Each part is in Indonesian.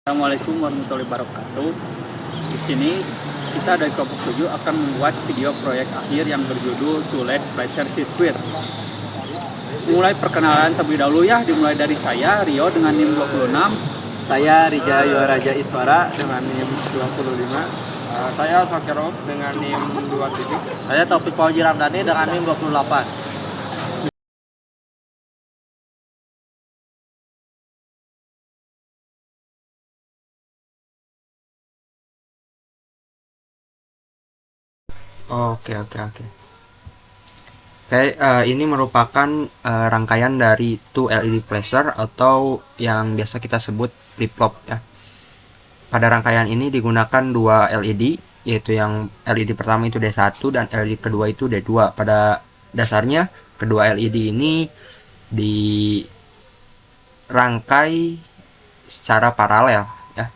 Assalamualaikum warahmatullahi wabarakatuh. Di sini kita dari kelompok 7 akan membuat video proyek akhir yang berjudul To Let Pleasure Circuit. Mulai perkenalan terlebih dahulu ya, dimulai dari saya Rio dengan NIM 26. Saya Rija Yuaraja Iswara dengan NIM 25. Saya Sakero dengan NIM 27. Saya Taufik Fauzi Ramdhani dengan NIM 28. Ini merupakan rangkaian dari 2 LED flasher atau yang biasa kita sebut flip-flop ya. Pada rangkaian ini digunakan 2 LED, yaitu yang LED pertama itu D1 dan LED kedua itu D2. Pada dasarnya kedua LED ini dirangkai secara paralel ya.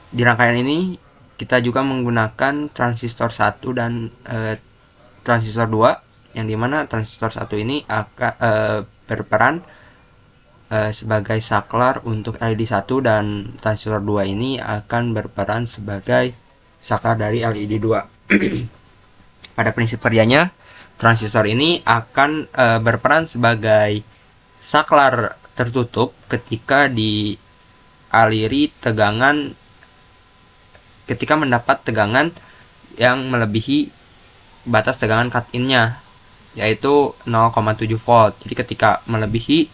Di rangkaian ini kita juga menggunakan transistor 1 dan transistor 2, yang dimana transistor 1 ini akan berperan sebagai saklar untuk LED 1 dan transistor 2 ini akan berperan sebagai saklar dari LED 2. Pada prinsip kerjanya, transistor ini akan berperan sebagai saklar tertutup ketika dialiri tegangan, ketika mendapat tegangan yang melebihi batas tegangan cut-in-nya, yaitu 0,7 volt. Jadi ketika melebihi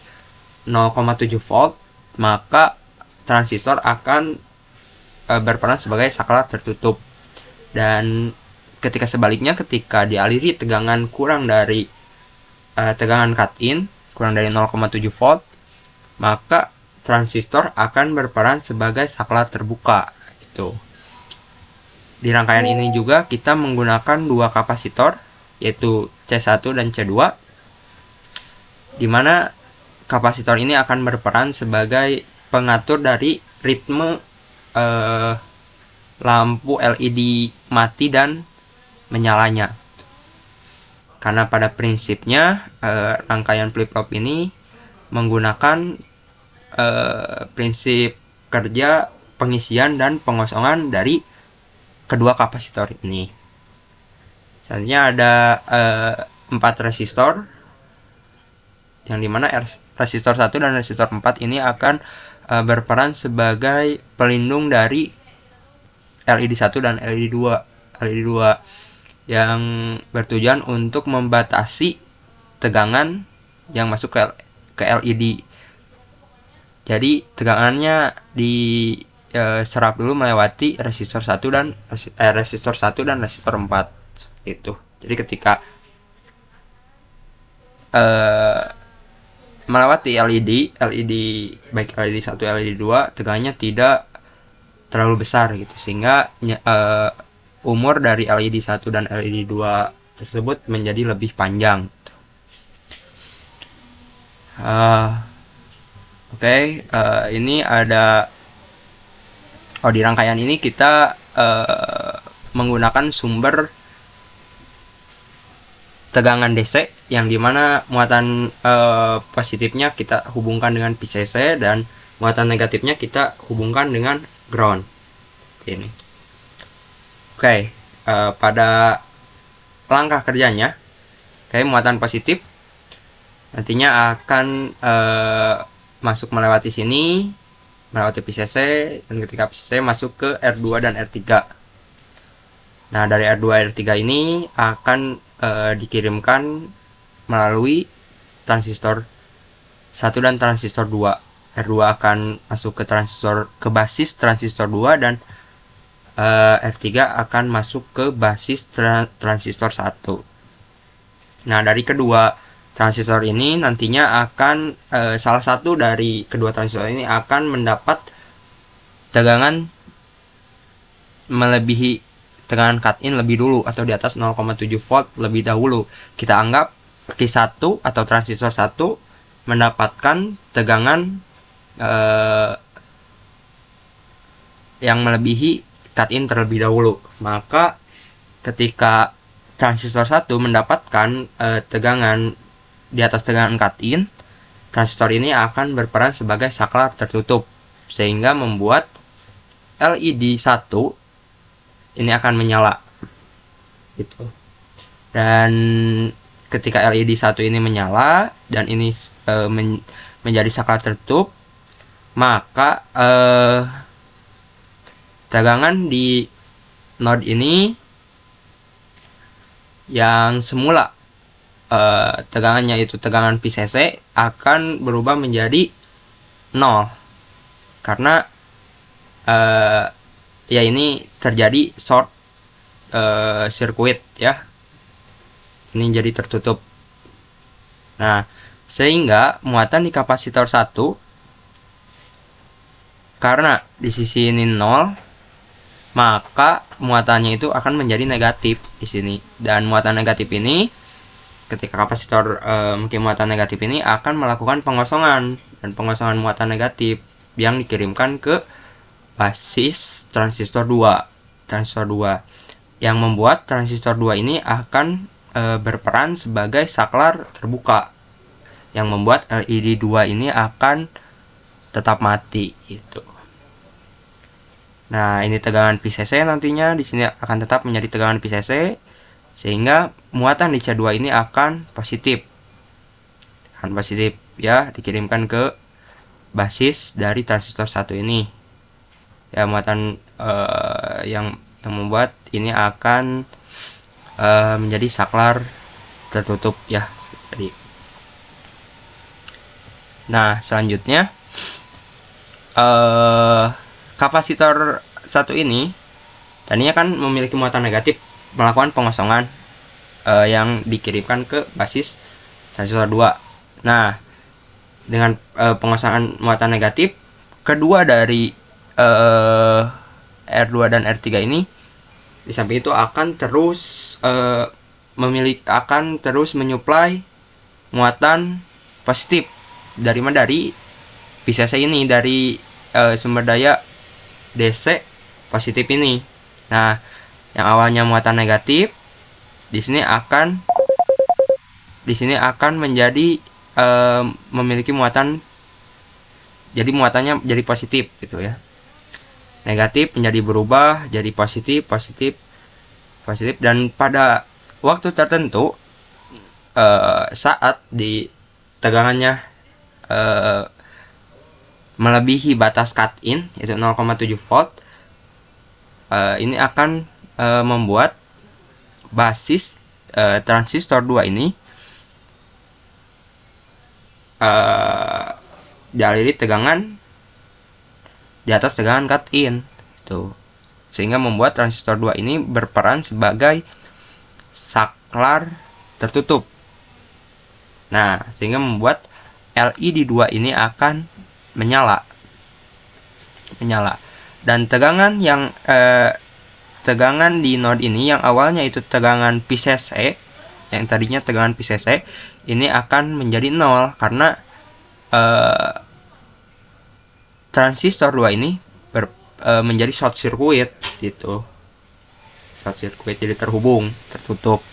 0,7 volt, maka transistor akan berperan sebagai saklar tertutup. Dan ketika sebaliknya, ketika dialiri tegangan kurang dari tegangan cut-in, kurang dari 0,7 volt, maka transistor akan berperan sebagai saklar terbuka. Itu. Di rangkaian ini juga kita menggunakan 2 kapasitor, yaitu C1 dan C2, di mana kapasitor ini akan berperan sebagai pengatur dari ritme lampu LED mati dan menyalanya. Karena pada prinsipnya rangkaian flip-flop ini menggunakan prinsip kerja pengisian dan pengosongan dari kedua kapasitor ini. Selanjutnya ada 4 resistor, yang dimana resistor 1 dan resistor 4 ini akan berperan sebagai pelindung dari LED 1 dan LED 2 yang bertujuan untuk membatasi tegangan yang masuk ke LED. Jadi tegangannya serap dulu melewati resistor 1 dan resistor 1 dan resistor 4 itu. Jadi ketika melewati LED baik LED 1 LED 2, tegangannya tidak terlalu besar gitu, sehingga umur dari LED 1 dan LED 2 tersebut menjadi lebih panjang. Ini ada di rangkaian ini kita menggunakan sumber tegangan DC, yang dimana muatan positifnya kita hubungkan dengan VCC dan muatan negatifnya kita hubungkan dengan ground. Ini. Pada langkah kerjanya, muatan positif nantinya akan masuk melewati sini, melewati VCC, dan ketika VCC masuk ke R2 dan R3. Nah, dari R2 R3 ini akan dikirimkan melalui transistor 1 dan transistor 2. R2 akan masuk ke basis transistor 2 dan R3 akan masuk ke basis transistor 1. Nah, dari kedua transistor ini nantinya akan salah satu dari kedua transistor ini akan mendapat tegangan melebihi tegangan cut-in lebih dulu atau di atas 0,7 volt lebih dahulu. Kita anggap Q1 atau transistor 1 mendapatkan tegangan yang melebihi cut-in terlebih dahulu. Maka ketika transistor 1 mendapatkan tegangan di atas tegangan cut-in, transistor ini akan berperan sebagai saklar tertutup sehingga membuat LED 1 ini akan menyala gitu. Dan ketika LED 1 ini menyala dan ini menjadi saklar tertutup, maka tegangan di node ini yang semula tegangannya itu tegangan PCC akan berubah menjadi 0 karena ya ini terjadi short circuit ya, ini jadi tertutup. Nah, sehingga muatan di kapasitor 1 karena di sisi ini 0, maka muatannya itu akan menjadi negatif di sini. Dan muatan negatif ini ketika kapasitor memiliki muatan negatif ini akan melakukan pengosongan, dan pengosongan muatan negatif yang dikirimkan ke basis transistor 2 yang membuat transistor 2 ini akan berperan sebagai saklar terbuka yang membuat LED 2 ini akan tetap mati gitu. Nah, ini tegangan PCC nantinya di sini akan tetap menjadi tegangan PCC sehingga muatan di C2 ini akan positif. Akan positif ya, dikirimkan ke basis dari transistor 1 ini. Ya, muatan yang membuat ini akan menjadi saklar tertutup ya. Jadi, nah selanjutnya kapasitor 1 ini tadinya kan memiliki muatan negatif, melakukan pengosongan yang dikirimkan ke basis transistor 2. Nah, dengan pengosongan muatan negatif, kedua dari R2 dan R3 ini di samping itu akan terus menyuplai muatan positif dari PCC ini, dari sumber daya DC positif ini. Nah, yang awalnya muatan negatif di sini akan menjadi memiliki muatan, jadi muatannya jadi positif gitu ya. Negatif menjadi berubah jadi positif, dan pada waktu tertentu saat di tegangannya melebihi batas cut-in yaitu 0,7 volt, ini akan membuat basis transistor 2 ini dialiri tegangan di atas tegangan cut-in gitu. Sehingga membuat transistor 2 ini berperan sebagai saklar tertutup. Nah, sehingga membuat LED 2 ini akan menyala. Dan tegangan di node ini yang awalnya itu tegangan PCC, yang tadinya tegangan PCC, ini akan menjadi 0 karena transistor 2 ini menjadi short circuit gitu. Short circuit, jadi tertutup.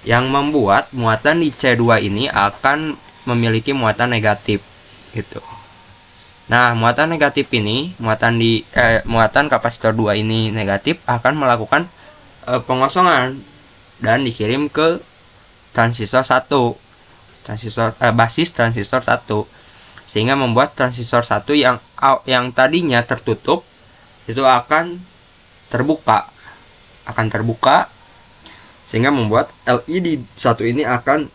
Yang membuat muatan di C2 ini akan memiliki muatan negatif gitu. Nah, muatan negatif ini, muatan kapasitor 2 ini negatif akan melakukan pengosongan dan dikirim ke transistor 1. Basis transistor 1. Sehingga membuat transistor 1 yang tadinya tertutup itu akan terbuka, sehingga membuat LED 1 ini akan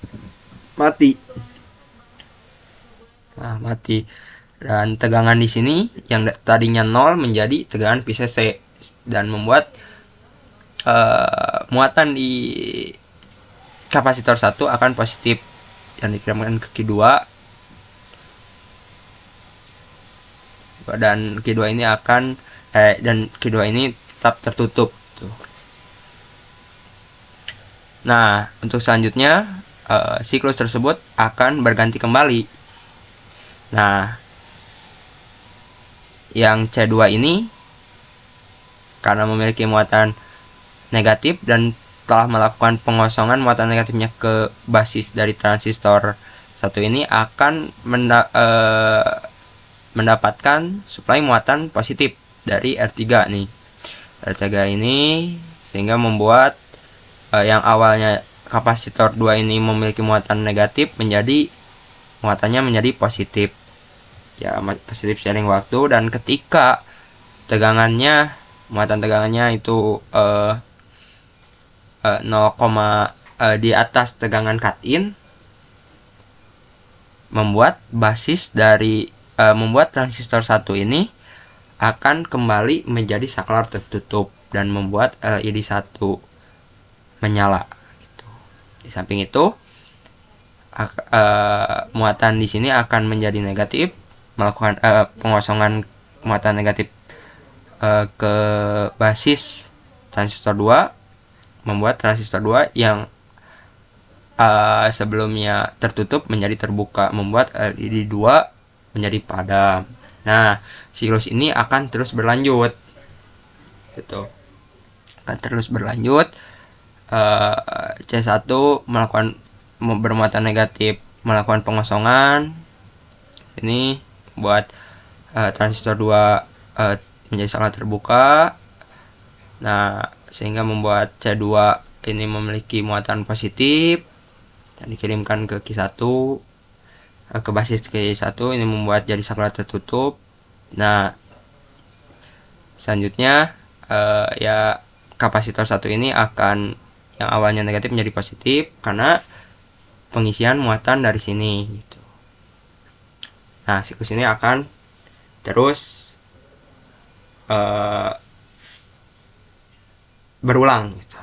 mati. Nah, mati. Dan tegangan di sini yang tadinya 0 menjadi tegangan PCC dan membuat muatan di kapasitor 1 akan positif yang dikirimkan ke Q2, dan Q2 ini tetap tertutup tuh. Nah, untuk selanjutnya siklus tersebut akan berganti kembali. Nah, yang C2 ini karena memiliki muatan negatif dan telah melakukan pengosongan muatan negatifnya ke basis dari transistor satu ini akan mendapatkan suplai muatan positif dari R3 nih. R3 ini sehingga membuat yang awalnya kapasitor 2 ini memiliki muatan negatif muatannya menjadi positif. Ya, positif seiring waktu, dan ketika muatan tegangannya itu 0, di atas tegangan cut-in, membuat transistor 1 ini akan kembali menjadi saklar tertutup dan membuat LED 1 menyala gitu. Di samping itu muatan di sini akan menjadi negatif, melakukan pengosongan muatan negatif ke basis transistor 2, membuat transistor 2 yang sebelumnya tertutup menjadi terbuka, membuat LED 2 menjadi padam. Nah, siklus ini akan terus berlanjut gitu. Akan terus berlanjut. C1 melakukan bermuatan negatif, melakukan pengosongan ini buat transistor 2 menjadi saklar terbuka. Nah, sehingga membuat C2 ini memiliki muatan positif dan dikirimkan ke Q1, ke basis Q1, ini membuat jadi saklar tertutup. Nah, selanjutnya ya kapasitor 1 ini akan yang awalnya negatif menjadi positif karena pengisian muatan dari sini gitu. Nah, siklus ini akan terus berulang gitu.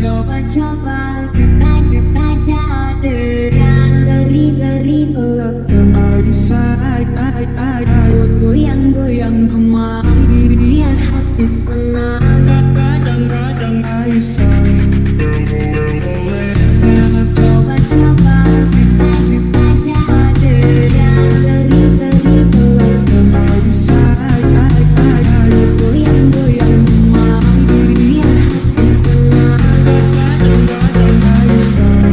Coba-coba kita jadikan dari goyang-goyang kemari biar hati senang. Kadang-kadang Aisyah. Coba-coba kita jadikan dari goyang-goyang kemari biar hati senang. Kadang-kadang Aisyah.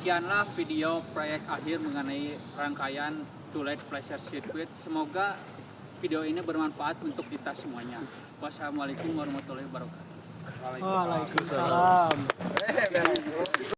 Demikianlah video proyek akhir mengenai rangkaian Two-Led Flasher Circuit. Semoga video ini bermanfaat untuk kita semuanya. Wassalamualaikum warahmatullahi wabarakatuh. Waalaikumsalam.